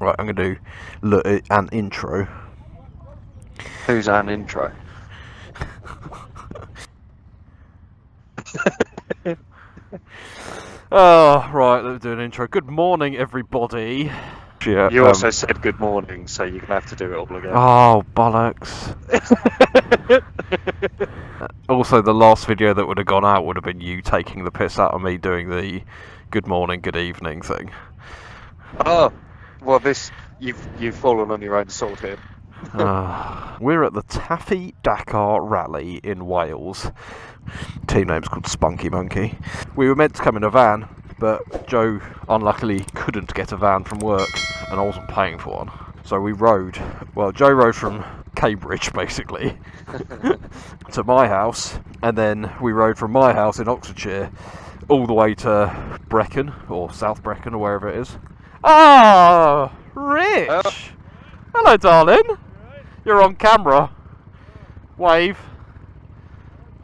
Right, I'm going to do an intro. Who's an intro? Oh, right, let's do an intro. Good morning, everybody. Yeah, You also said good morning, so you're going to have to do it all again. Oh, bollocks. Also, the last video that would have gone out would have been you taking the piss out of me doing the good morning, good evening thing. Oh, well, you've fallen on your own sword here. We're at the Taffy Dakar rally in Wales. Team name's called Spunky Monkey. We were meant to come in a van, but Joe unluckily couldn't get a van from work, and I wasn't paying for one. So we rode. Well, Joe rode from Cambridge, basically, to my house, and then we rode from my house in Oxfordshire all the way to Brecon, or South Brecon, or wherever it is. Ah, Rich! Hello, darling. You're on camera. Wave.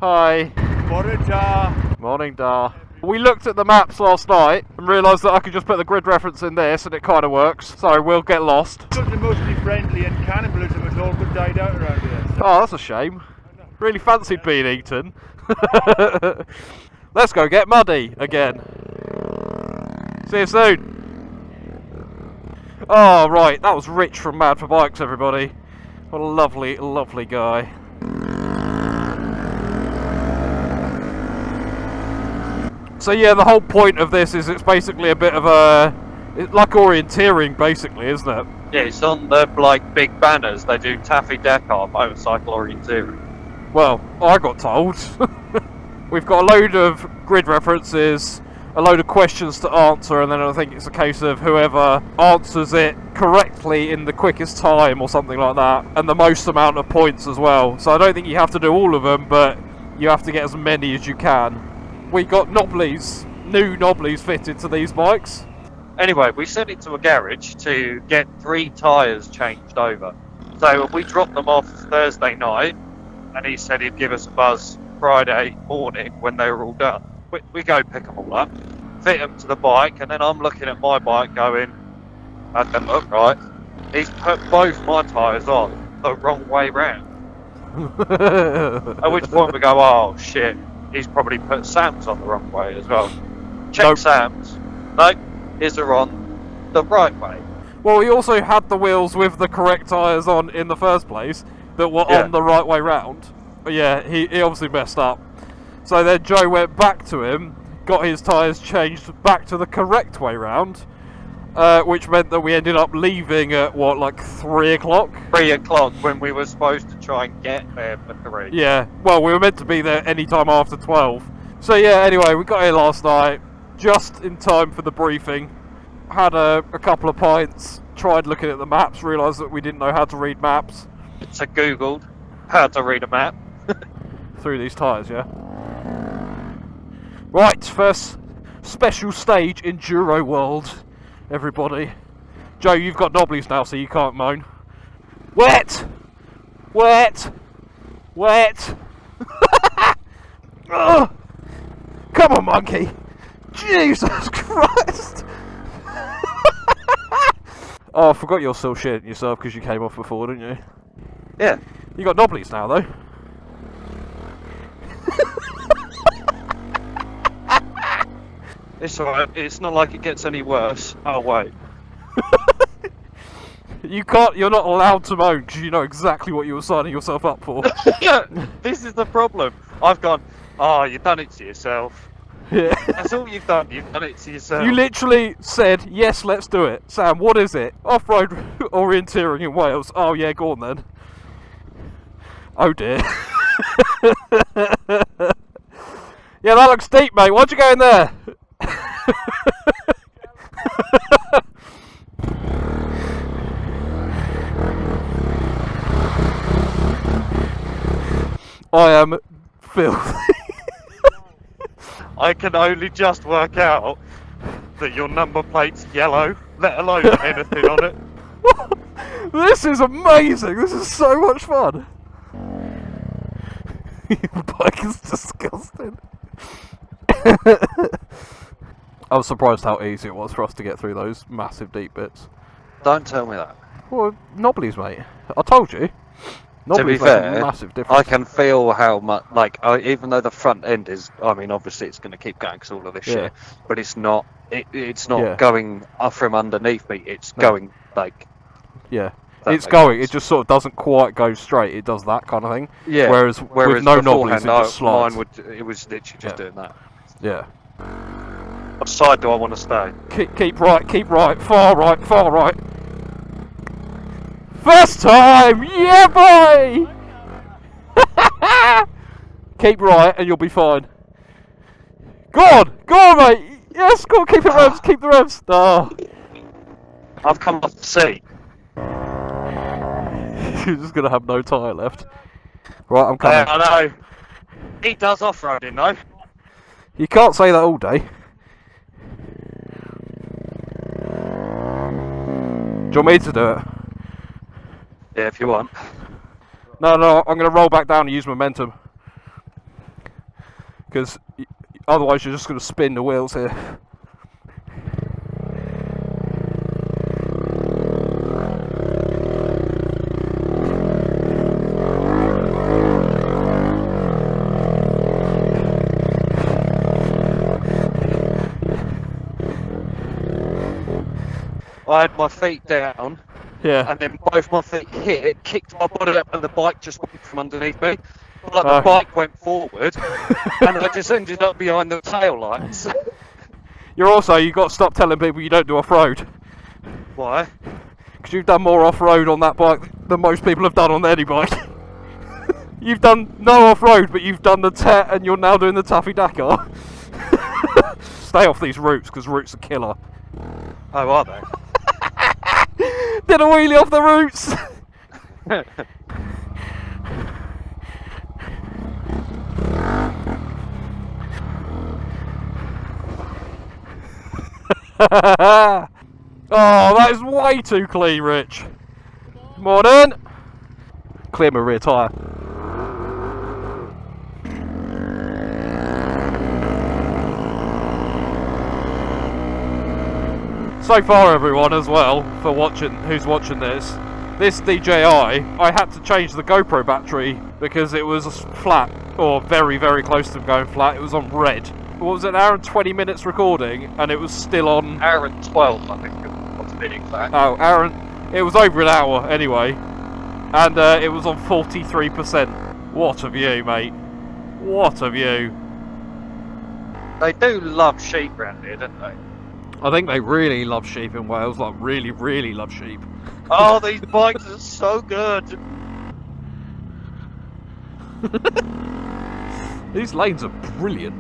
Hi. Morning, Dar. Morning, Dar. We looked at the maps last night and realised that I could just put the grid reference in this and it kind of works, so we'll get lost. They're mostly friendly and cannibalism has all but died out around here. So. Oh, that's a shame. Really fancied being eaten. Let's go get muddy again. See you soon. Oh, right, that was Rich from Mad for Bikes, everybody. What a lovely, lovely guy. So yeah, the whole point of this is it's basically a bit of it's like orienteering, basically, isn't it? Yeah, it's on the big banners. They do Taffy Dakar motorcycle orienteering. Well, I got told. We've got a load of grid references, a load of questions to answer, and then I think it's a case of whoever answers it correctly in the quickest time or something like that, and the most amount of points as well. So I don't think you have to do all of them, but you have to get as many as you can. We got knobblies, new knobblies fitted to these bikes. Anyway, we sent it to a garage to get 3 tyres changed over. So we dropped them off Thursday night, and he said he'd give us a buzz Friday morning when they were all done. We go pick them all up, fit them to the bike, and then I'm looking at my bike going, that doesn't look right. He's put both my tyres on the wrong way round. At which point we go, oh shit. He's probably put Sam's on the wrong way as well. Check nope. Sam's. No, his are on the right way. Well, he also had the wheels with the correct tyres on in the first place that were on the right way round. But yeah, he obviously messed up. So then Joe went back to him, got his tyres changed back to the correct way round, which meant that we ended up leaving at, 3 o'clock? 3 o'clock when we were supposed to try and get there for 3. Yeah, well, we were meant to be there any time after 12. So yeah, anyway, we got here last night, just in time for the briefing. Had a couple of pints, tried looking at the maps, realised that we didn't know how to read maps. So Googled how to read a map. Through these tyres, yeah? Right, first special stage Enduro World. Everybody. Joe, you've got knobblies now, so you can't moan. Wet! Wet! Wet! Oh, come on, monkey! Jesus Christ! Oh, I forgot you're still shitting yourself because you came off before, didn't you? Yeah. You got knobblies now, though. It's alright, it's not like it gets any worse. Oh, wait. You're not allowed to moan because you know exactly what you were signing yourself up for. Yeah, this is the problem. I've gone, you've done it to yourself. Yeah. That's all you've done it to yourself. You literally said, yes, let's do it. Sam, what is it? Off-road orienteering in Wales. Oh, yeah, go on then. Oh, dear. Yeah, that looks deep, mate. Why'd you go in there? I am filthy. I can only just work out that your number plate's yellow, let alone anything on it. This is amazing. This is so much fun. Your bike is disgusting. I was surprised how easy it was for us to get through those massive deep bits. Don't tell me that. Well, knobblies, mate. I told you. To be Knobblies make a fair, massive difference. I can feel how much, like, even though the front end is, I mean, obviously it's going to keep going because all of this shit, but it's not, it's not going up from underneath me. It's going like, yeah, it's going. It just sort of doesn't quite go straight. It does that kind of thing. Yeah. Whereas with no knobblies, it just slides. Mine it was literally just doing that. Yeah. What side do I want to stay? Keep right, far right, far right. First time, yeah, boy. Keep right, and you'll be fine. Go on, mate. Yes, go on, keep the revs, keep the revs. Oh. I've come off the seat. You're just gonna have no tyre left. Right, I'm coming. I know. He does off-roading though. You can't say that all day. Do you want me to do it? Yeah, if you want. No, I'm going to roll back down and use momentum. Because otherwise you're just going to spin the wheels here. I had my feet down. Yeah. And then both my feet hit, it kicked my body up and the bike just went from underneath me. But like the bike went forward and I just ended up behind the tail lights. You've got to stop telling people you don't do off-road. Why? Because you've done more off-road on that bike than most people have done on any bike. You've done no off-road, but you've done the TET and you're now doing the Taffy Dakar. Stay off these routes, because routes are killer. Oh, are they? Did a wheelie off the roots! Oh, that is way too clean, Rich. Morning! Clear my rear tyre. So far, everyone, as well, for who's watching this DJI, I had to change the GoPro battery because it was flat, or very, very close to going flat. It was on red. What was it, an hour and 20 minutes recording, and it was still on... Hour and 12, I think, to be exact. Oh, it was over an hour, anyway. And it was on 43%. What a view, mate. What a view. They do love sheep around here, don't they? I think they really love sheep in Wales, like really, really love sheep. Oh, these bikes are so good. These lanes are brilliant.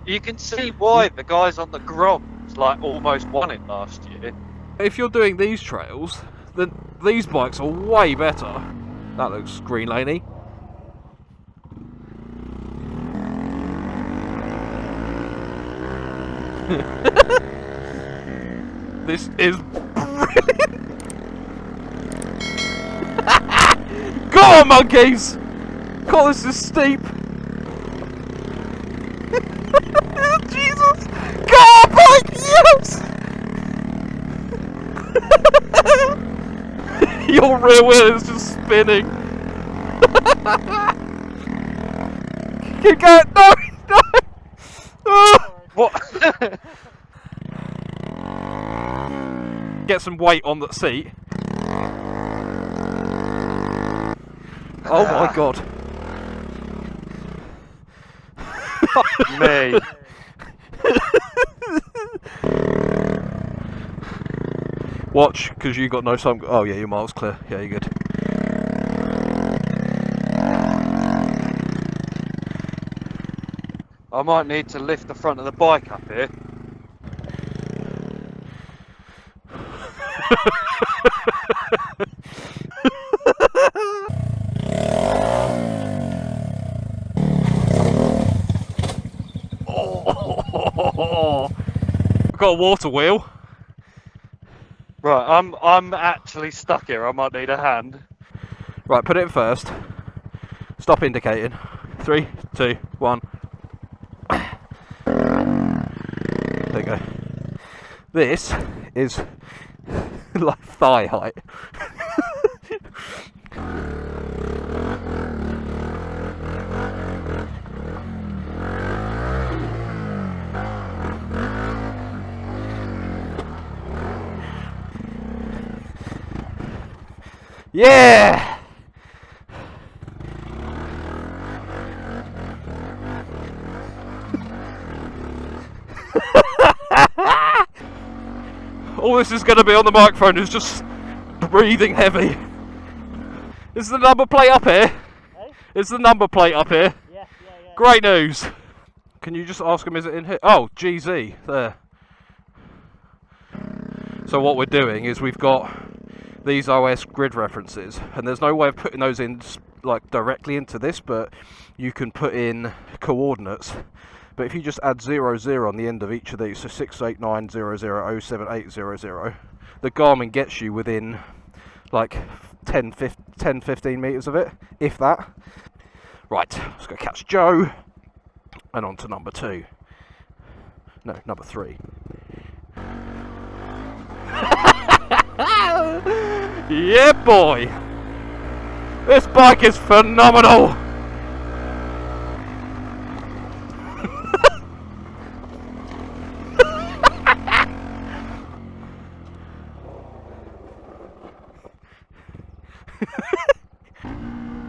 You can see why the guys on the Groms like almost won it last year. If you're doing these trails, then these bikes are way better. That looks green laney. This is brilliant. Go on, monkeys! God, this is steep. Jesus! Go on, bike! Yes! Your rear wheel is just spinning. Keep going! No! No! Oh. What? Get some weight on the seat. Oh my god. Fuck me. Watch, because you got no sun. Oh yeah, your miles clear. Yeah, you're good. I might need to lift the front of the bike up here. Oh, I've got a water wheel. Right, I'm actually stuck here. I might need a hand. Right, put it in first. Stop indicating. 3, 2, 1. There you go. This is like thigh height. Yeah! All this is going to be on the microphone is just breathing heavy. Is the number plate up here? Hey? Is the number plate up here? Yeah. Great news. Can you just ask him, is it in here? Oh, GZ, there. So what we're doing is we've got these OS grid references, and there's no way of putting those in like directly into this, but you can put in coordinates. But if you just add 00 on the end of each of these, so 68900078000, the Garmin gets you within like 10-15 meters of it, if that. Right, let's go catch Joe, and on to number 2. No, number 3. Yeah, boy! This bike is phenomenal!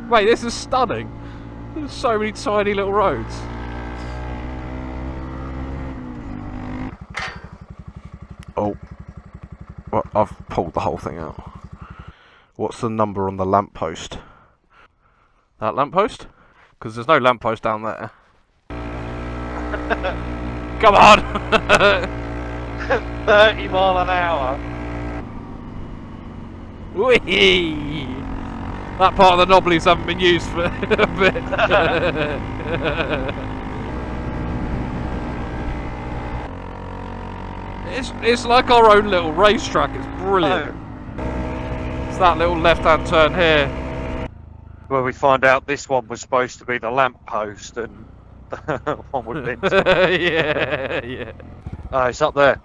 Wait, this is stunning. There's so many tiny little roads. Oh. Well, I've pulled the whole thing out. What's the number on the lamppost? That lamppost? Because there's no lamppost down there. Come on! 30 mile an hour. Whee! That part of the knobblies haven't been used for a bit. It's like our own little racetrack. It's brilliant. Oh. It's that little left-hand turn here. Where we find out this one was supposed to be the lamp post and the one would have been. Yeah. Oh, it's up there.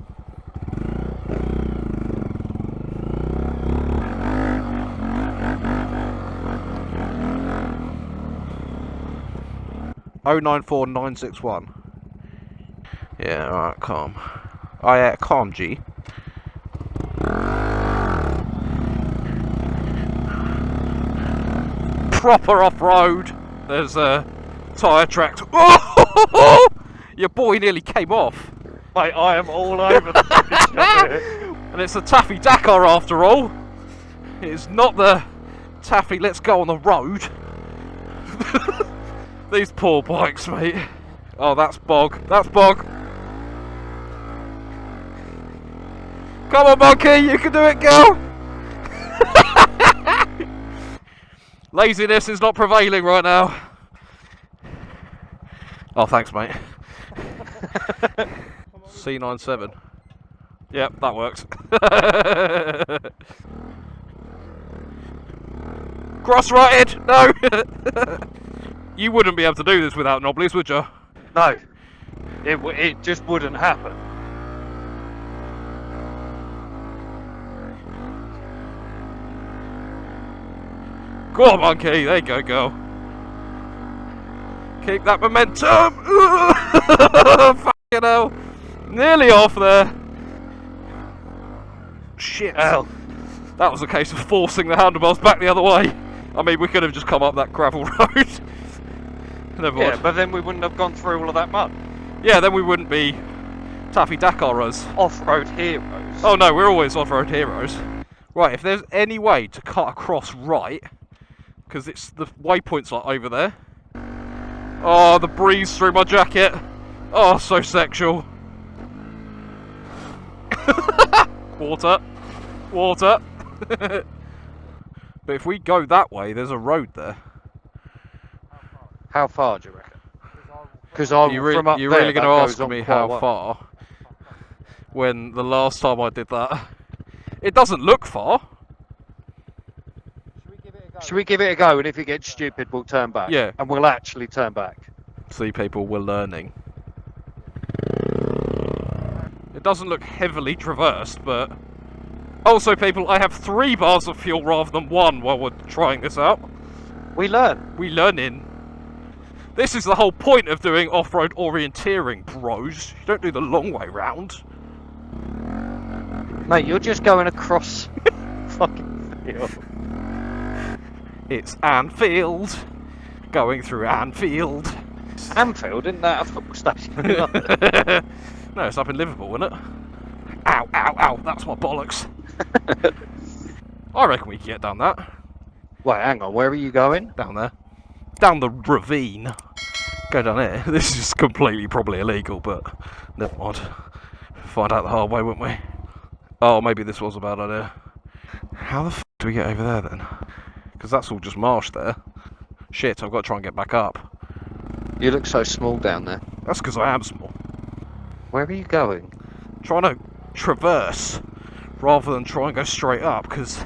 Oh 94961. Yeah, alright, calm. Oh yeah, calm G. Proper off-road. There's tyre tracks. Oh! Your boy nearly came off. Mate, I am all over the fucking shop here. And it's a Taffy Dakar after all. It's not the Taffy let's go on the road. These poor bikes, mate. Oh, that's bog. That's bog. Come on, monkey, you can do it, girl. Laziness is not prevailing right now. Oh, thanks, mate. C97. Yep, that works. Cross-righted! No! You wouldn't be able to do this without knobblies, would you? No. It just wouldn't happen. Go on, monkey. There you go, girl. Keep that momentum. Fucking hell. Nearly off there. Shit. Hell. That was a case of forcing the handlebars back the other way. I mean, we could have just come up that gravel road. Never mind. Yeah, but then we wouldn't have gone through all of that mud. Yeah, then we wouldn't be Taffy Dakarers. Off-road heroes. Oh no, we're always off-road heroes. Right, if there's any way to cut across right, because it's the waypoint's like over there. Oh, the breeze through my jacket. Oh, so sexual. Water. Water. But if we go that way, there's a road there. How far do you reckon? Because I'm from up you're there, really going to ask me how well. far? When the last time I did that, it doesn't look far. Should we give it a go? And if it gets stupid, we'll turn back. Yeah. And we'll actually turn back. See, people, we're learning. It doesn't look heavily traversed, but Also, people, I have 3 bars of fuel rather than 1 while we're trying this out. We learn. We learning. This is the whole point of doing off-road orienteering, bros. You don't do the long way round. Mate, you're just going across fucking field. It's Anfield. Going through Anfield. Anfield, isn't that a football stadium? No, it's up in Liverpool, isn't it? Ow, ow, ow, that's my bollocks. I reckon we can get down that. Wait, hang on, where are you going? Down there. Down the ravine. Go down here. This is completely probably illegal, but never mind. Find out the hard way, wouldn't we? Oh, maybe this was a bad idea. How the f*** do we get over there then? Because that's all just marsh there. Shit, I've got to try and get back up. You look so small down there. That's because I am small. Where are you going? Trying to traverse rather than try and go straight up, because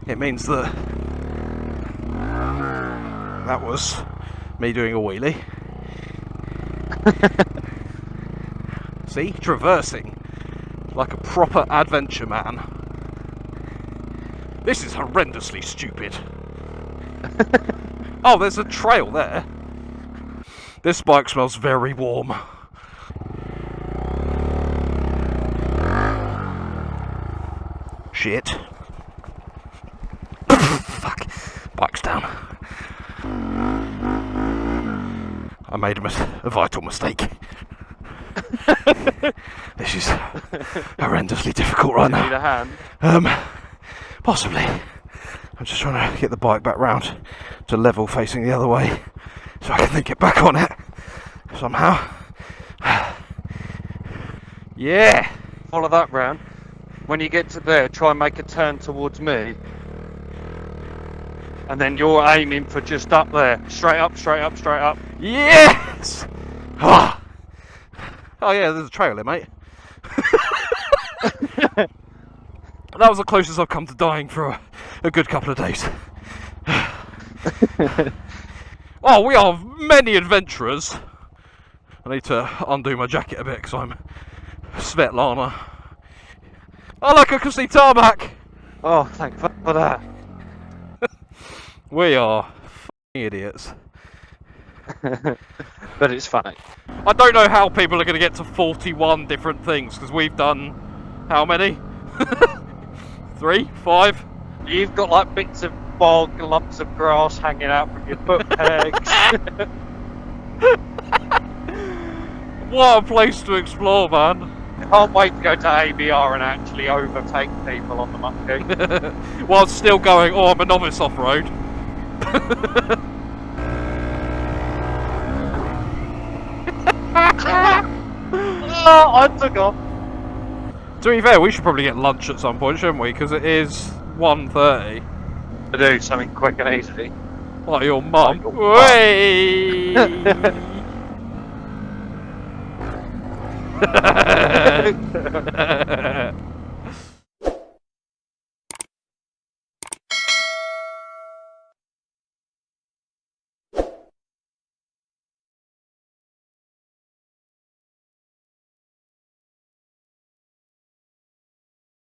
it means that that was me doing a wheelie. See? Traversing like a proper adventure man. This is horrendously stupid. Oh, there's a trail there. This bike smells very warm. Shit. Fuck. Bike's down. I made a vital mistake. This is horrendously difficult right now. Need a hand? Possibly. I'm just trying to get the bike back round to level facing the other way so I can then get back on it somehow. Yeah! Follow that round. When you get to there, try and make a turn towards me. And then you're aiming for just up there. Straight up, straight up, straight up. Yes! Oh, yeah, there's a trail there, mate. That was the closest I've come to dying for a good couple of days. Oh, we are many adventurers. I need to undo my jacket a bit because I'm Svetlana. Oh look, I can see tarmac! Oh, thank fuck for that. We are f***ing idiots. But it's funny. I don't know how people are going to get to 41 different things, because we've done... how many? 3? 5? You've got like bits of bog, lumps of grass hanging out from your foot pegs. What a place to explore, man. Can't wait to go to ABR and actually overtake people on the monkey. While still going, oh, I'm a novice off-road. Oh, I took off. To be fair, we should probably get lunch at some point, shouldn't we? Because it is 1:30. To do something quick and easy. Like your mum. Like your Way!